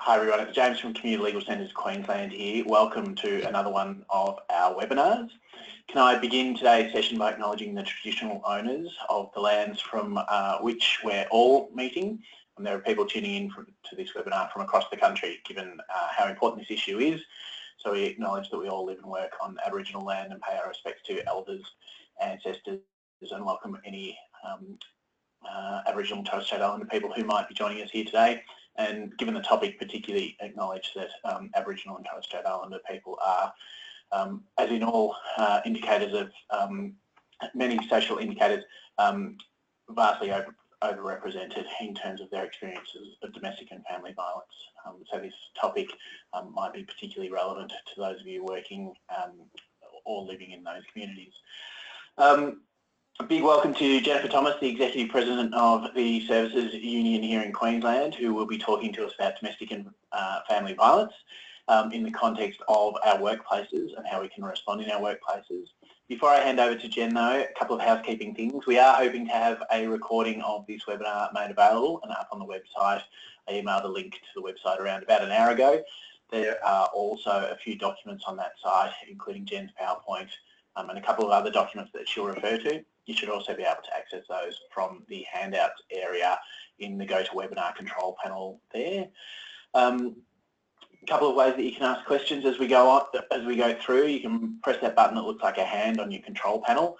Hi everyone, it's James from Community Legal Centres Queensland here. Welcome to another one of our webinars. Can I begin today's session by acknowledging the traditional owners of the lands from which we're all meeting. And there are people tuning in to this webinar from across the country, given how important this issue is. So we acknowledge that we all live and work on Aboriginal land and pay our respects to elders, ancestors, and welcome any Aboriginal and Torres Strait Islander people who might be joining us here today. And given the topic, particularly acknowledge that Aboriginal and Torres Strait Islander people are, as in all indicators of many social indicators, vastly overrepresented in terms of their experiences of domestic and family violence. So this topic might be particularly relevant to those of you working or living in those communities. A big welcome to Jennifer Thomas, the Executive President of the Services Union here in Queensland, who will be talking to us about domestic and family violence in the context of our workplaces and how we can respond in our workplaces. Before I hand over to Jen though, a couple of housekeeping things. We are hoping to have a recording of this webinar made available and up on the website. I emailed a link to the website around about an hour ago. There are also a few documents on that site, including Jen's PowerPoint and a couple of other documents that she'll refer to. You should also be able to access those from the handouts area in the GoToWebinar control panel there. A couple of ways that you can ask questions as we go through. You can press that button that looks like a hand on your control panel.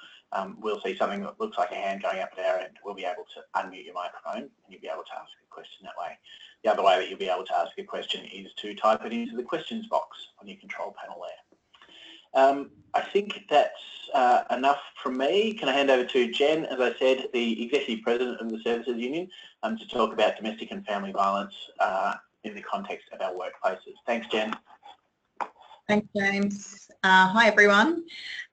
We'll see something that looks like a hand going up at our end. We'll be able to unmute your microphone and you'll be able to ask a question that way. The other way that you'll be able to ask a question is to type it into the questions box on your control panel there. I think that's enough from me. Can I hand over to Jen, as I said, the Executive President of the Services Union, to talk about domestic and family violence in the context of our workplaces. Thanks, Jen. Thanks, James. Hi, everyone.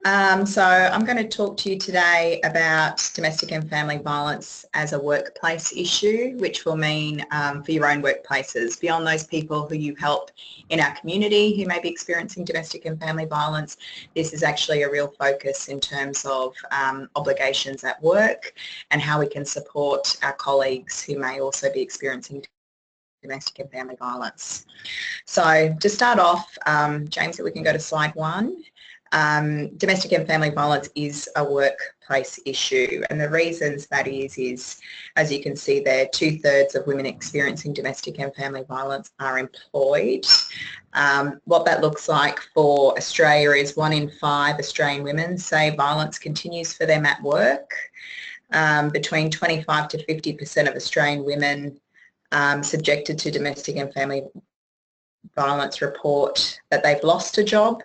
So I'm going to talk to you today about domestic and family violence as a workplace issue, which will mean for your own workplaces, beyond those people who you help in our community who may be experiencing domestic and family violence. This is actually a real focus in terms of obligations at work and how we can support our colleagues who may also be experiencing domestic and family violence. So to start off, James, if we can go to slide 1. Domestic and family violence is a workplace issue, and the reasons that is, as you can see there, 2/3 of women experiencing domestic and family violence are employed. What that looks like for Australia is 1 in 5 Australian women say violence continues for them at work. Between 25 to 50% of Australian women subjected to domestic and family violence report that they've lost a job,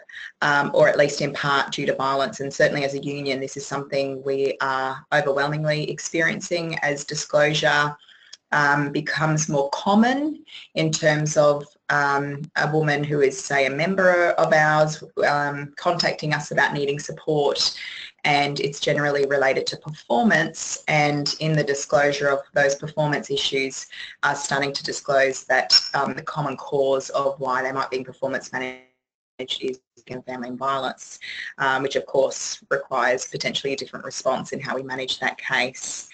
or at least in part due to violence. And certainly as a union, this is something we are overwhelmingly experiencing as disclosure becomes more common in terms of a woman who is, say, a member of ours contacting us about needing support, and it's generally related to performance, and in the disclosure of those performance issues are starting to disclose that the common cause of why they might be performance managed is family violence, which of course requires potentially a different response in how we manage that case.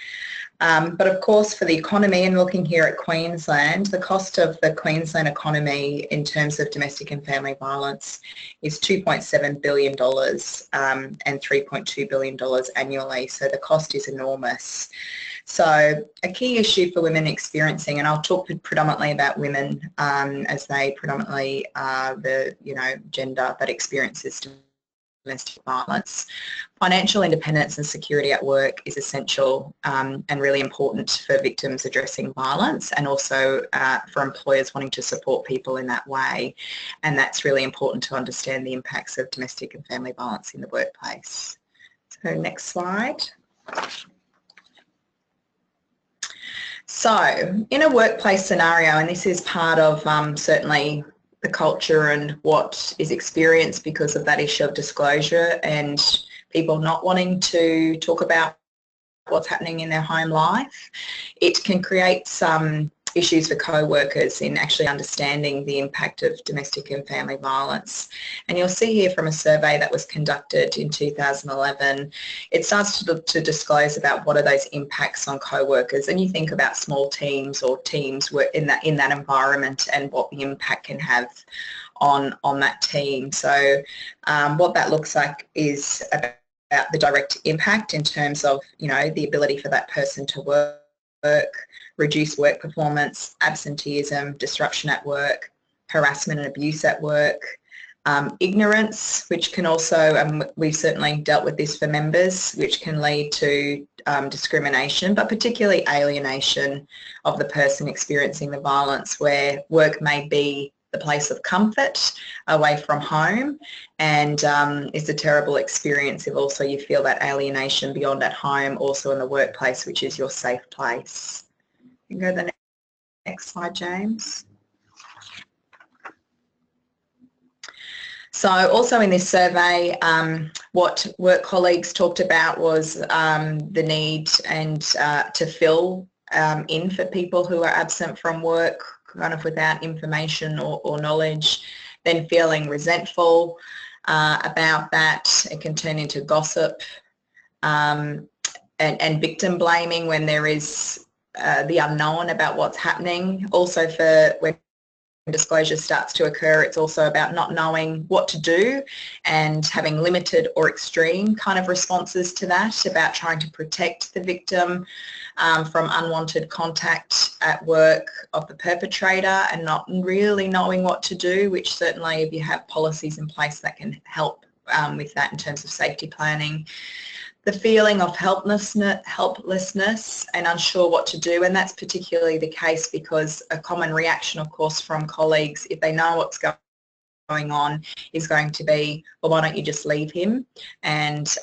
But of course for the economy, and looking here at Queensland, the cost of the Queensland economy in terms of domestic and family violence is $2.7 billion and $3.2 billion annually, so the cost is enormous. So a key issue for women experiencing, and I'll talk predominantly about women as they predominantly are the gender that experiences domestic violence. Financial independence and security at work is essential and really important for victims addressing violence, and also for employers wanting to support people in that way. And that's really important to understand the impacts of domestic and family violence in the workplace. So next slide. So in a workplace scenario, and this is part of certainly the culture and what is experienced because of that issue of disclosure and people not wanting to talk about what's happening in their home life, it can create some issues for co-workers in actually understanding the impact of domestic and family violence. And you'll see here from a survey that was conducted in 2011, it starts to disclose about what are those impacts on co-workers, and you think about small teams or teams in that environment and what the impact can have on that team. So what that looks like is about the direct impact in terms of, you know, the ability for that person to work, reduce work performance, absenteeism, disruption at work, harassment and abuse at work, ignorance, which can also, we've certainly dealt with this for members, which can lead to discrimination, but particularly alienation of the person experiencing the violence, where work may be the place of comfort away from home, and it's a terrible experience if also you feel that alienation beyond at home, also in the workplace, which is your safe place. You can go to the next slide, James. So also in this survey, what work colleagues talked about was the need and to fill in for people who are absent from work, kind of without information or knowledge, then feeling resentful about that. It can turn into gossip and victim blaming when there is the unknown about what's happening. Also, for when disclosure starts to occur, it's also about not knowing what to do and having limited or extreme kind of responses to that, about trying to protect the victim from unwanted contact at work of the perpetrator, and not really knowing what to do, which certainly, if you have policies in place, that can help with that in terms of safety planning. The feeling of helplessness and unsure what to do, and that's particularly the case because a common reaction, of course, from colleagues, if they know what's going on, is going to be, well, why don't you just leave him, and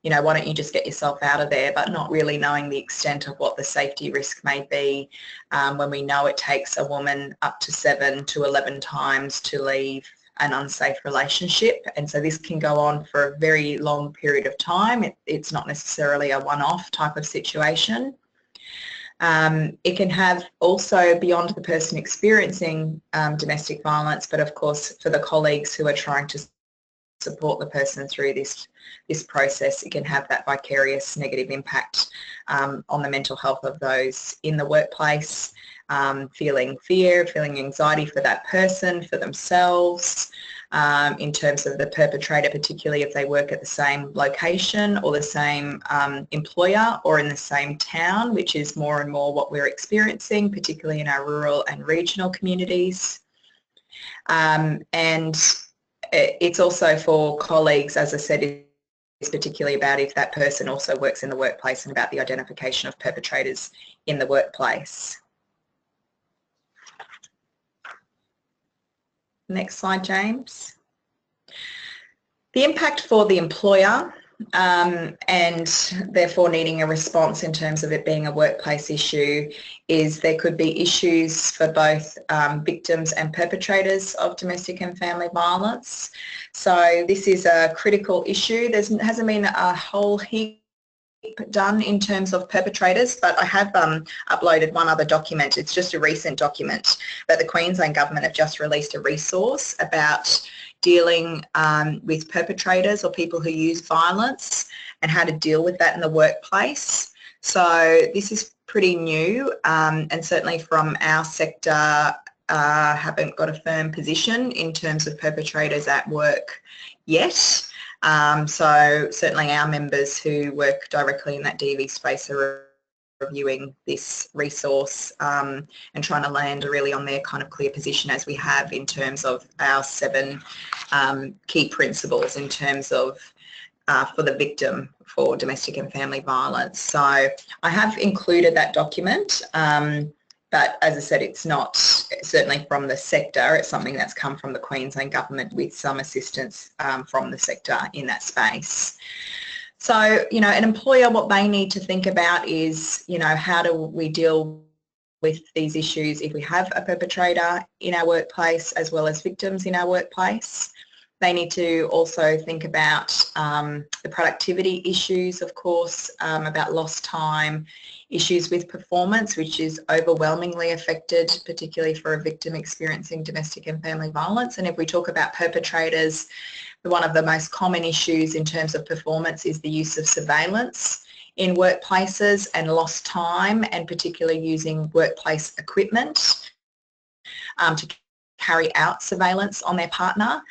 you know, why don't you just get yourself out of there, but not really knowing the extent of what the safety risk may be when we know it takes a woman up to 7 to 11 times to leave an unsafe relationship. And so this can go on for a very long period of time. It's not necessarily a one-off type of situation. It can have also, beyond the person experiencing domestic violence, but of course for the colleagues who are trying to support the person through this process, it can have that vicarious negative impact on the mental health of those in the workplace, feeling fear, feeling anxiety for that person, for themselves, in terms of the perpetrator, particularly if they work at the same location or the same employer or in the same town, which is more and more what we're experiencing, particularly in our rural and regional communities. And it's also for colleagues, as I said, it's particularly about if that person also works in the workplace and about the identification of perpetrators in the workplace. Next slide, James. The impact for the employer and therefore needing a response in terms of it being a workplace issue is there could be issues for both victims and perpetrators of domestic and family violence. So this is a critical issue. There hasn't been a whole heap done in terms of perpetrators, but I have uploaded one other document. It's just a recent document, but the Queensland Government have just released a resource about dealing with perpetrators or people who use violence and how to deal with that in the workplace. So this is pretty new, and certainly from our sector haven't got a firm position in terms of perpetrators at work yet. So certainly our members who work directly in that DV space are reviewing this resource and trying to land really on their kind of clear position as we have in terms of our 7 key principles in terms of for the victim for domestic and family violence. So I have included that document, but as I said, it's not certainly from the sector. It's something that's come from the Queensland Government with some assistance from the sector in that space. So, you know, an employer, what they need to think about is, you know, how do we deal with these issues if we have a perpetrator in our workplace as well as victims in our workplace. They need to also think about the productivity issues, of course, about lost time, issues with performance, which is overwhelmingly affected, particularly for a victim experiencing domestic and family violence. And if we talk about perpetrators, one of the most common issues in terms of performance is the use of surveillance in workplaces and lost time, and particularly using workplace equipment to carry out surveillance on their partner,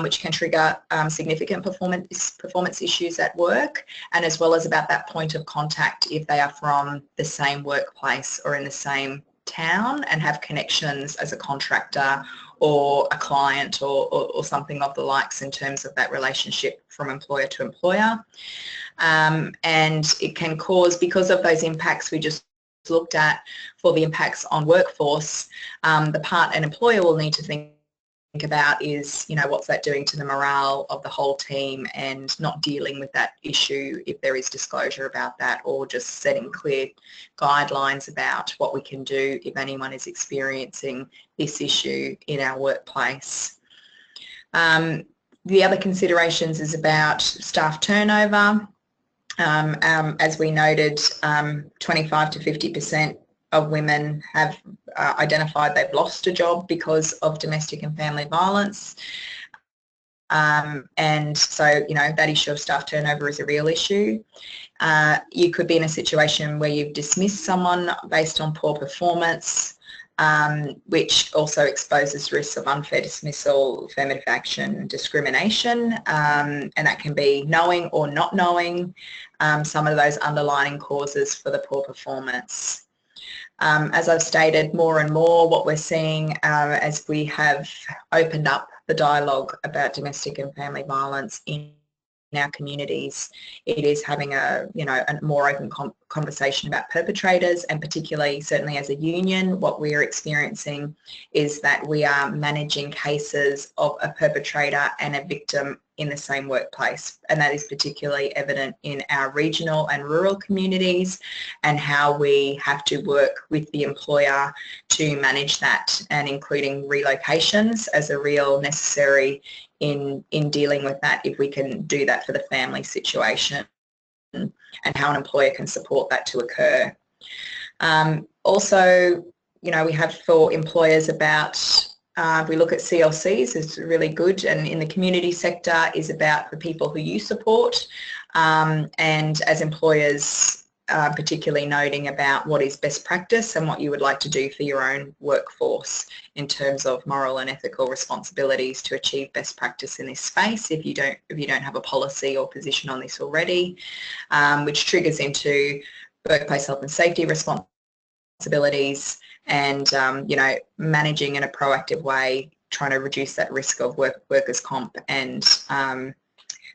which can trigger significant performance issues at work, and as well as about that point of contact if they are from the same workplace or in the same town and have connections as a contractor or a client or something of the likes in terms of that relationship from employer to employer. And it can cause, because of those impacts we just looked at for the impacts on workforce, the part an employer will need to think about is, you know, what's that doing to the morale of the whole team, and not dealing with that issue if there is disclosure about that, or just setting clear guidelines about what we can do if anyone is experiencing this issue in our workplace. The other considerations is about staff turnover. As we noted, 25 to 50% of women have identified they've lost a job because of domestic and family violence. And so, you know, that issue of staff turnover is a real issue. You could be in a situation where you've dismissed someone based on poor performance, which also exposes risks of unfair dismissal, affirmative action, discrimination, and that can be knowing or not knowing some of those underlying causes for the poor performance. As I've stated, more and more what we're seeing as we have opened up the dialogue about domestic and family violence in our communities, it is having a more open conversation about perpetrators, and particularly, certainly as a union, what we're experiencing is that we are managing cases of a perpetrator and a victim in the same workplace, and that is particularly evident in our regional and rural communities, and how we have to work with the employer to manage that, and including relocations as a real necessary in dealing with that, if we can do that for the family situation, and how an employer can support that to occur. Also, you know, we have for employers about, we look at CLCs is really good, and in the community sector is about the people who you support, and as employers, particularly noting about what is best practice and what you would like to do for your own workforce in terms of moral and ethical responsibilities to achieve best practice in this space, if you don't have a policy or position on this already, which triggers into workplace health and safety responsibilities, and you know, managing in a proactive way, trying to reduce that risk of workers' comp and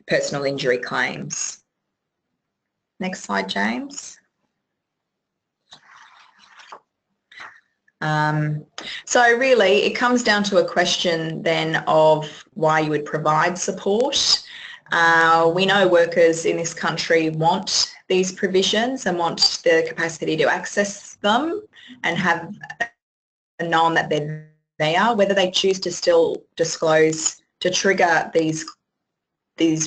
personal injury claims. Next slide, James. So really it comes down to a question then of why you would provide support. We know workers in this country want these provisions and want the capacity to access them and have known that they're there. Whether they choose to still disclose to trigger these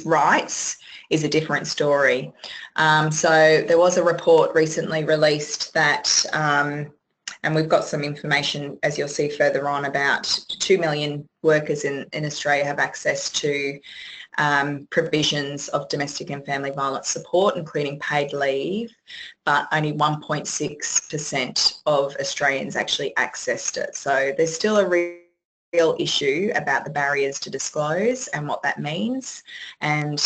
rights is a different story. So there was a report recently released that, and we've got some information, as you'll see further on, about 2 million workers in Australia have access to provisions of domestic and family violence support, including paid leave, but only 1.6% of Australians actually accessed it. So there's still a real issue about the barriers to disclose and what that means, and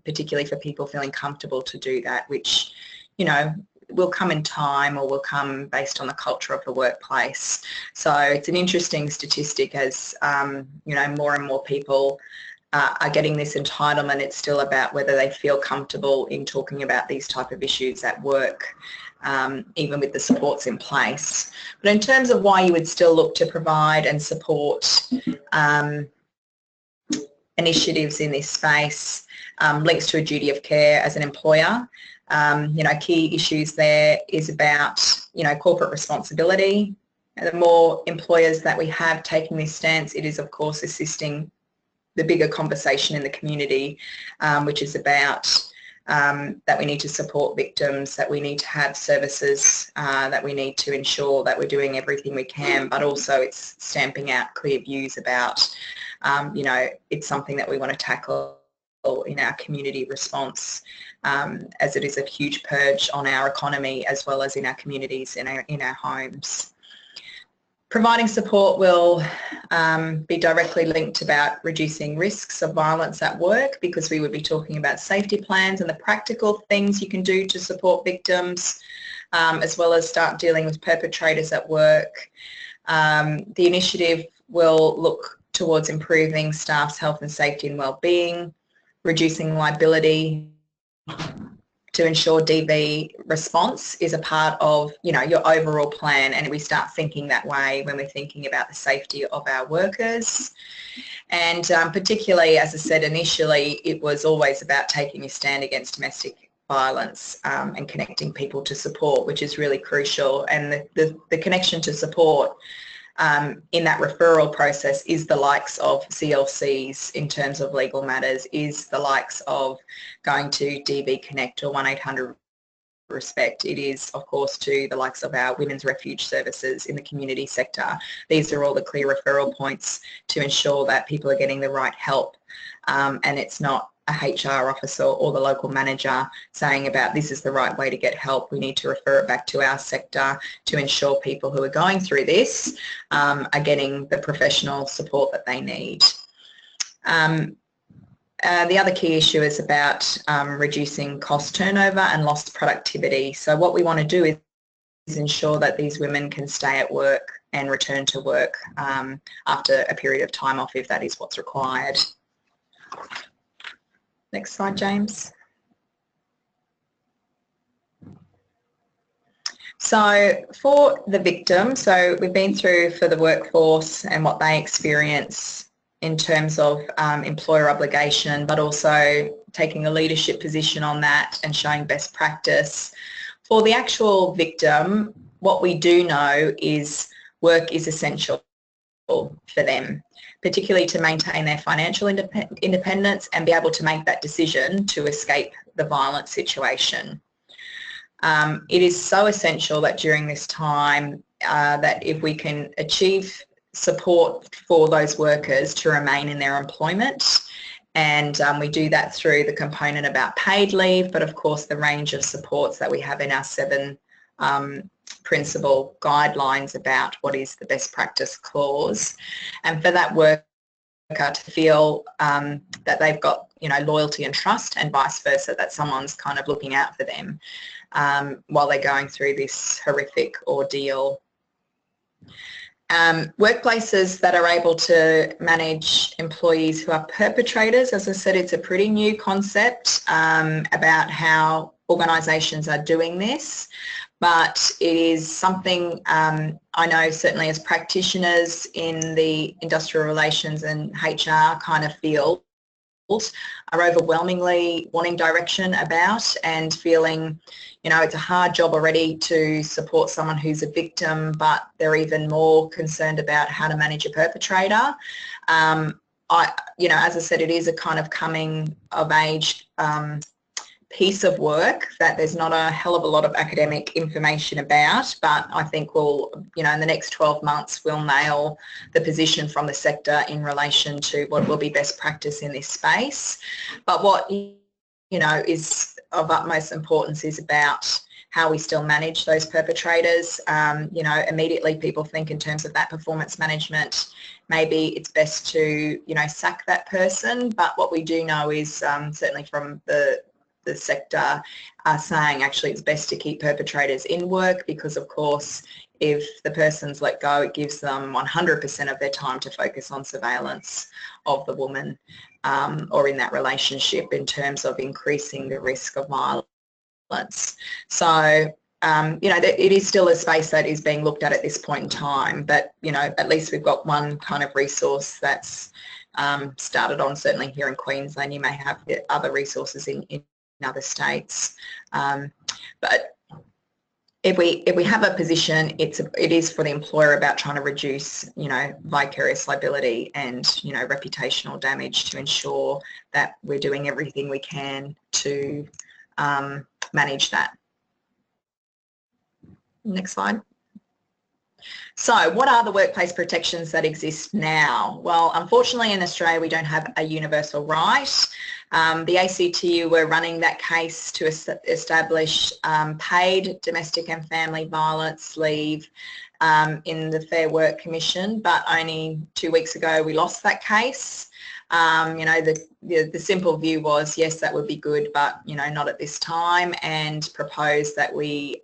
particularly for people feeling comfortable to do that, which, you know, will come in time or will come based on the culture of the workplace. So it's an interesting statistic as, you know, more and more people are getting this entitlement. It's still about whether they feel comfortable in talking about these type of issues at work, even with the supports in place. But in terms of why you would still look to provide and support initiatives in this space, links to a duty of care as an employer. You know, key issues there is about, you know, corporate responsibility. And the more employers that we have taking this stance, it is of course assisting bigger conversation in the community, which is about that we need to support victims, that we need to have services, that we need to ensure that we're doing everything we can, but also it's stamping out clear views about, you know, it's something that we want to tackle in our community response, as it is a huge purge on our economy as well as in our communities, in our homes. Providing support will be directly linked about reducing risks of violence at work, because we would be talking about safety plans and the practical things you can do to support victims, as well as start dealing with perpetrators at work. The initiative will look towards improving staff's health and safety and well-being, reducing liability, to ensure DV response is a part of, you know, your overall plan, and we start thinking that way when we're thinking about the safety of our workers. And particularly, as I said initially, it was always about taking a stand against domestic violence and connecting people to support, which is really crucial. And the connection to support in that referral process is the likes of CLCs in terms of legal matters, is the likes of going to DV Connect or 1800 Respect. It is, of course, to the likes of our women's refuge services in the community sector. These are all the clear referral points to ensure that people are getting the right help, and it's not a HR officer or the local manager saying about this is the right way to get help. We need to refer it back to our sector to ensure people who are going through this are getting the professional support that they need. The other key issue is about reducing cost turnover and lost productivity. So what we want to do is ensure that these women can stay at work and return to work after a period of time off, if that is what's required. Next slide, James. So for the victim, so we've been through for the workforce and what they experience in terms of employer obligation, but also taking a leadership position on that and showing best practice. For the actual victim, what we do know is work is essential for them, particularly to maintain their financial independence and be able to make that decision to escape the violent situation. It is so essential that during this time that if we can achieve support for those workers to remain in their employment, and we do that through the component about paid leave, but of course the range of supports that we have in our 7 principal guidelines about what is the best practice clause, and for that worker to feel that they've got, you know, loyalty and trust, and vice versa, that someone's kind of looking out for them while they're going through this horrific ordeal. Workplaces that are able to manage employees who are perpetrators, as I said, it's a pretty new concept about how organisations are doing this, but it is something I know certainly as practitioners in the industrial relations and HR kind of field are overwhelmingly wanting direction about, and feeling, you know, it's a hard job already to support someone who's a victim, but they're even more concerned about how to manage a perpetrator. You know, as I said, it is a kind of coming of age piece of work that there's not a hell of a lot of academic information about, but I think we'll, you know, in the next 12 months we'll nail the position from the sector in relation to what will be best practice in this space. But what, you know, is of utmost importance is about how we still manage those perpetrators. You know, immediately people think in terms of that performance management, maybe it's best to, you know, sack that person, but what we do know is certainly from the sector are saying actually it's best to keep perpetrators in work, because of course if the person's let go, it gives them 100% of their time to focus on surveillance of the woman or in that relationship, in terms of increasing the risk of violence. So you know, it is still a space that is being looked at this point in time, but you know, at least we've got one kind of resource that's started on, certainly here in Queensland. You may have other resources in other states, but if we have a position, it is for the employer about trying to reduce, vicarious liability and, reputational damage to ensure that we're doing everything we can to manage that. Next slide. So what are the workplace protections that exist now? Well, unfortunately in Australia we don't have a universal right. The ACTU were running that case to establish paid domestic and family violence leave in the Fair Work Commission, but only 2 weeks ago we lost that case. The simple view was, yes, that would be good, but, not at this time, and proposed that we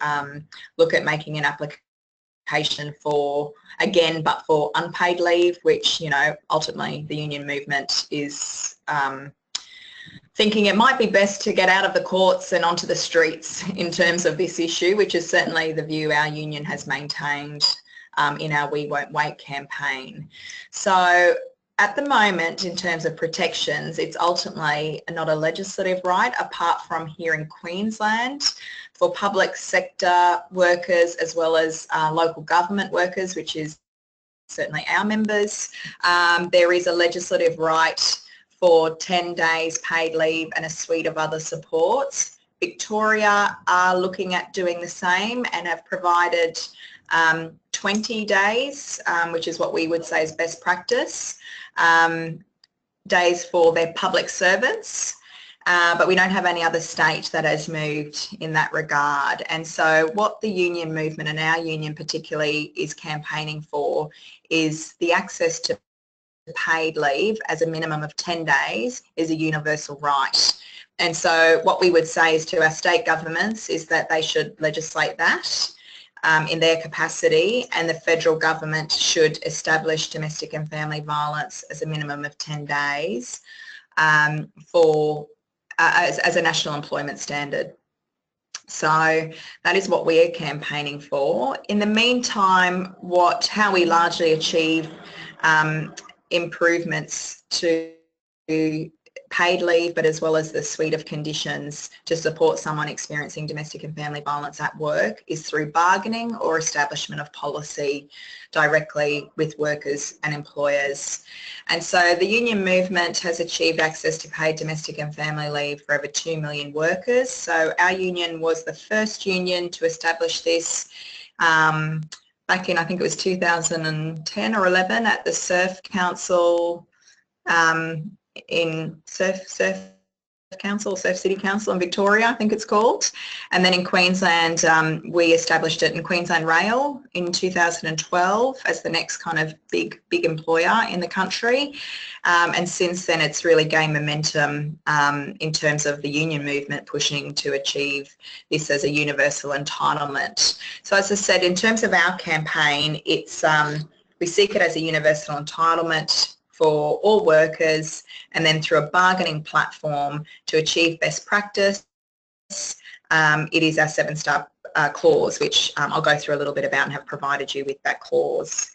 look at making an application for, again, but for unpaid leave, which, ultimately the union movement is thinking it might be best to get out of the courts and onto the streets in terms of this issue, which is certainly the view our union has maintained in our We Won't Wait campaign. So at the moment, in terms of protections, it's ultimately not a legislative right, apart from here in Queensland for public sector workers as well as local government workers, which is certainly our members. There is a legislative right for 10 days paid leave and a suite of other supports. Victoria are looking at doing the same and have provided 20 days, which is what we would say is best practice, days for their public servants. But we don't have any other state that has moved in that regard. And so what the union movement, and our union particularly, is campaigning for is the access to paid leave as a minimum of 10 days is a universal right. And so what we would say is to our state governments is that they should legislate that in their capacity, and the federal government should establish domestic and family violence as a minimum of 10 days as a national employment standard. So that is what we are campaigning for. In the meantime, how we largely achieve improvements to paid leave, but as well as the suite of conditions to support someone experiencing domestic and family violence at work, is through bargaining or establishment of policy directly with workers and employers. And so the union movement has achieved access to paid domestic and family leave for over 2 million workers. So our union was the first union to establish this back in, I think it was 2010 or 11 at the Surf Council in Surf City Council in Victoria, I think it's called. And then in Queensland, we established it in Queensland Rail in 2012 as the next kind of big employer in the country. And since then, it's really gained momentum in terms of the union movement pushing to achieve this as a universal entitlement. So as I said, in terms of our campaign, it's we seek it as a universal entitlement for all workers, and then through a bargaining platform to achieve best practice. It is our 7-star clause, which I'll go through a little bit about and have provided you with that clause.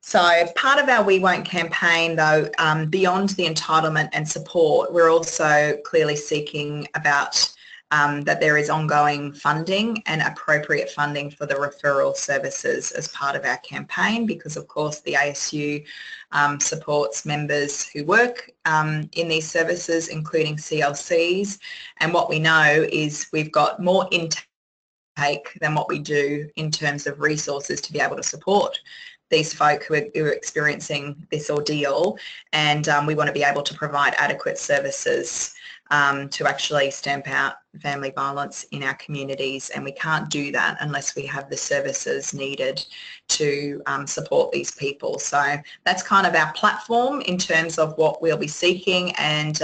So part of our We Won't campaign, though, beyond the entitlement and support, we're also clearly seeking about that there is ongoing funding and appropriate funding for the referral services as part of our campaign, because of course the ASU supports members who work in these services, including CLCs, and what we know is we've got more intake than what we do in terms of resources to be able to support these folk who are experiencing this ordeal, and we want to be able to provide adequate services to actually stamp out family violence in our communities, and we can't do that unless we have the services needed to support these people. So that's kind of our platform in terms of what we'll be seeking, and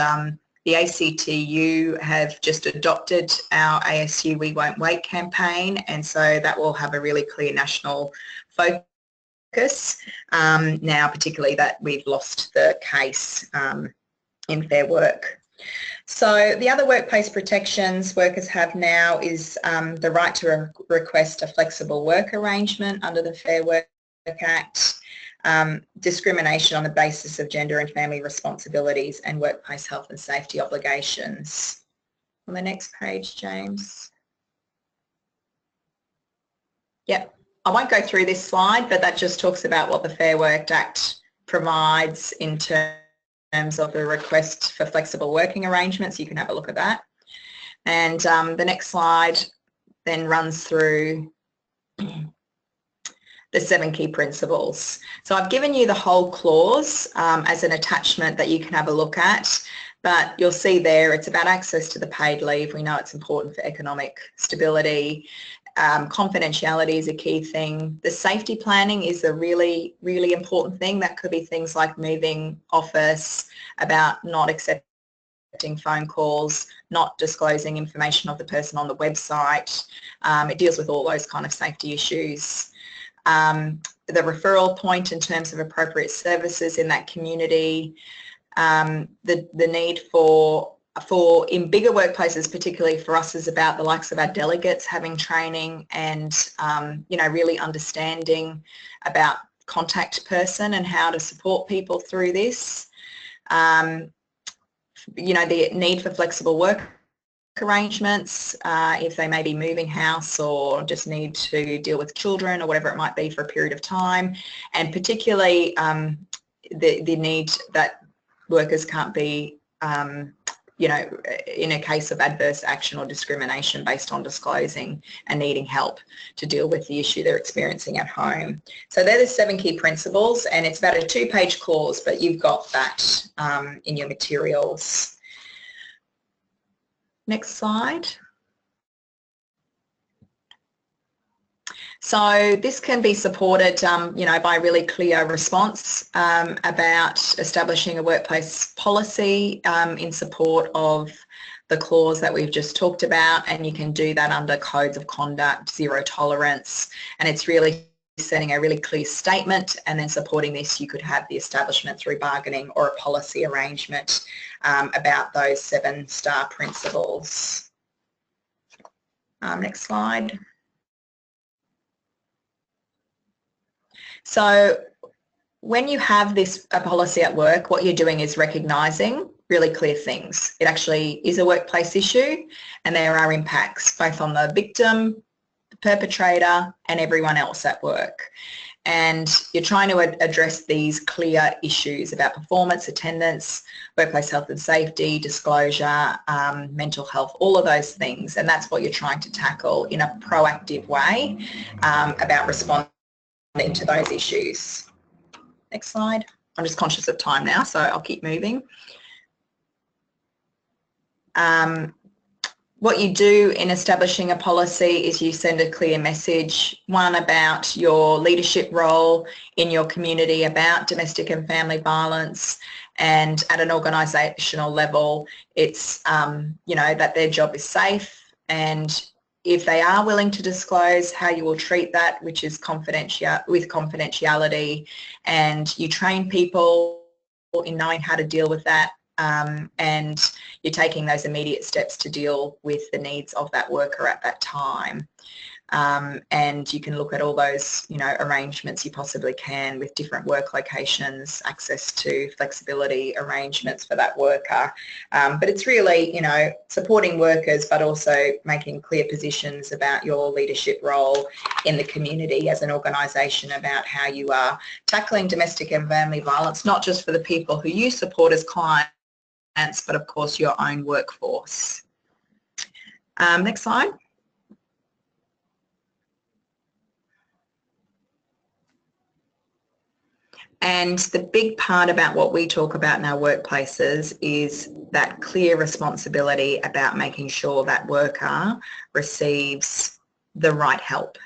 the ACTU have just adopted our ASU We Won't Wait campaign, and so that will have a really clear national focus now, particularly that we've lost the case in Fair Work. So the other workplace protections workers have now is the right to request a flexible work arrangement under the Fair Work Act, discrimination on the basis of gender and family responsibilities, and workplace health and safety obligations. On the next page, James. Yep. I won't go through this slide, but that just talks about what the Fair Work Act provides in terms of the request for flexible working arrangements. You can have a look at that. And the next slide then runs through the 7 key principles. So I've given you the whole clause as an attachment that you can have a look at, but you'll see there it's about access to the paid leave. We know it's important for economic stability. Confidentiality is a key thing. The safety planning is a really, really important thing. That could be things like moving office, about not accepting phone calls, not disclosing information of the person on the website. It deals with all those kind of safety issues. The referral point in terms of appropriate services in that community, the need for in bigger workplaces, particularly for us, is about the likes of our delegates having training and really understanding about contact person and how to support people through this. The need for flexible work arrangements if they may be moving house or just need to deal with children or whatever it might be for a period of time, and particularly the need that workers can't be in a case of adverse action or discrimination based on disclosing and needing help to deal with the issue they're experiencing at home. So they're the 7 key principles, and it's about a 2-page clause, but you've got that in your materials. Next slide. So this can be supported, by a really clear response about establishing a workplace policy in support of the clause that we've just talked about, and you can do that under codes of conduct, zero tolerance, and it's really setting a really clear statement, and then supporting this you could have the establishment through bargaining or a policy arrangement about those 7 star principles. Next slide. So when you have a policy at work, what you're doing is recognising really clear things. It actually is a workplace issue, and there are impacts both on the victim, the perpetrator, and everyone else at work. And you're trying to address these clear issues about performance, attendance, workplace health and safety, disclosure, mental health, all of those things. And that's what you're trying to tackle in a proactive way about responding to those issues. Next slide. I'm just conscious of time now, so I'll keep moving. What you do in establishing a policy is you send a clear message, one about your leadership role in your community, about domestic and family violence, and at an organisational level, it's that their job is safe, and if they are willing to disclose, how you will treat that, which is confidentiality, and you train people in knowing how to deal with that, and you're taking those immediate steps to deal with the needs of that worker at that time. And you can look at all those, arrangements you possibly can with different work locations, access to flexibility arrangements for that worker. But it's really, supporting workers, but also making clear positions about your leadership role in the community as an organisation, about how you are tackling domestic and family violence, not just for the people who you support as clients, but of course your own workforce. Next slide. And the big part about what we talk about in our workplaces is that clear responsibility about making sure that worker receives the right help.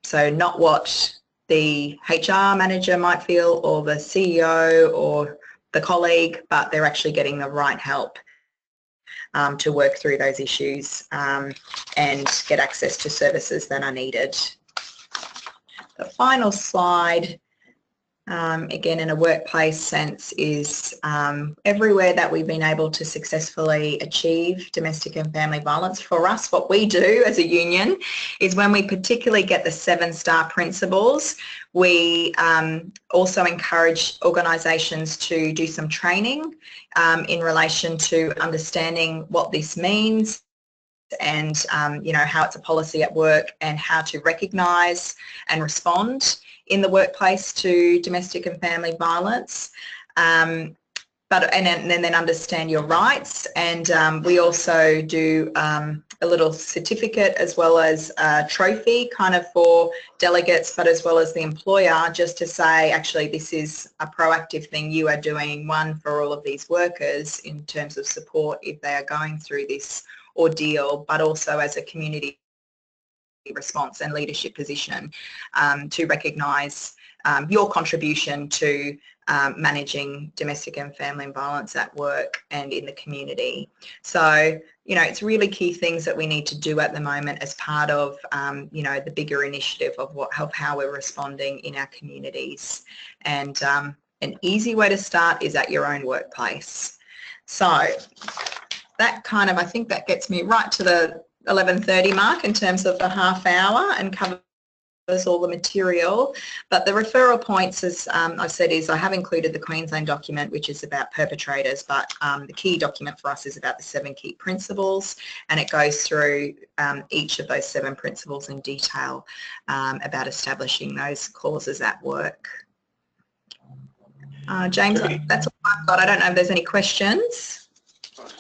So not what the HR manager might feel, or the CEO, or the colleague, but they're actually getting the right help to work through those issues and get access to services that are needed. The final slide, again in a workplace sense, is everywhere that we've been able to successfully achieve domestic and family violence. For us, what we do as a union is, when we particularly get the 7-star principles, we also encourage organisations to do some training in relation to understanding what this means and you know, how it's a policy at work and how to recognise and respond in the workplace to domestic and family violence. And then understand your rights, and we also do a little certificate as well as a trophy kind of for delegates, but as well as the employer, just to say actually this is a proactive thing you are doing, one for all of these workers in terms of support if they are going through this ordeal, but also as a community response and leadership position to recognise your contribution to managing domestic and family violence at work and in the community. So, you know, it's really key things that we need to do at the moment as part of, you know, the bigger initiative of how we're responding in our communities. And an easy way to start is at your own workplace. So that kind of, I think that gets me right to the 11:30 mark in terms of the half hour and covers all the material. But the referral points, as I've said, is I have included the Queensland document, which is about perpetrators, but the key document for us is about the 7 key principles, and it goes through each of those 7 principles in detail about establishing those causes at work. James, that's all I've got. I don't know if there's any questions.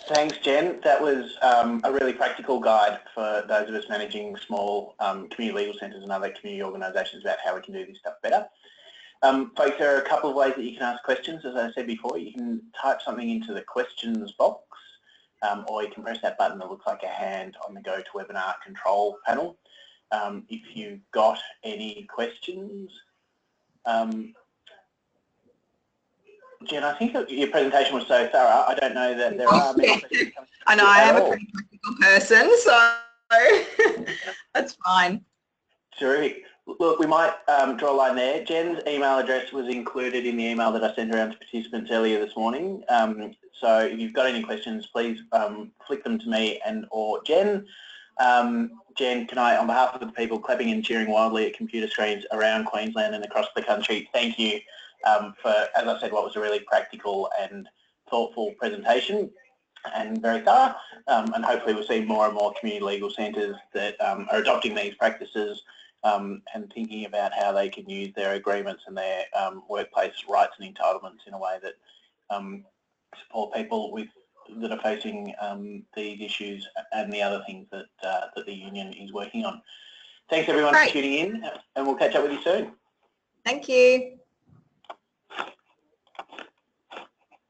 Thanks, Jen. That was a really practical guide for those of us managing small community legal centres and other community organisations about how we can do this stuff better. Folks, there are a couple of ways that you can ask questions. As I said before, you can type something into the questions box, or you can press that button that looks like a hand on the GoToWebinar control panel. If you've got any questions, Jen, I think your presentation was so thorough. I don't know that there are many questions coming. I know, I am a pretty practical person, so that's fine. Terrific. Look, we might draw a line there. Jen's email address was included in the email that I sent around to participants earlier this morning. So if you've got any questions, please flick them to me and or Jen. Jen, can I, on behalf of the people clapping and cheering wildly at computer screens around Queensland and across the country, thank you for, as I said, what was a really practical and thoughtful presentation and very thorough. And hopefully we'll see more and more community legal centres that are adopting these practices and thinking about how they can use their agreements and their workplace rights and entitlements in a way that support people that are facing these issues and the other things that, that the union is working on. Thanks everyone for tuning in, and we'll catch up with you soon. Thank you.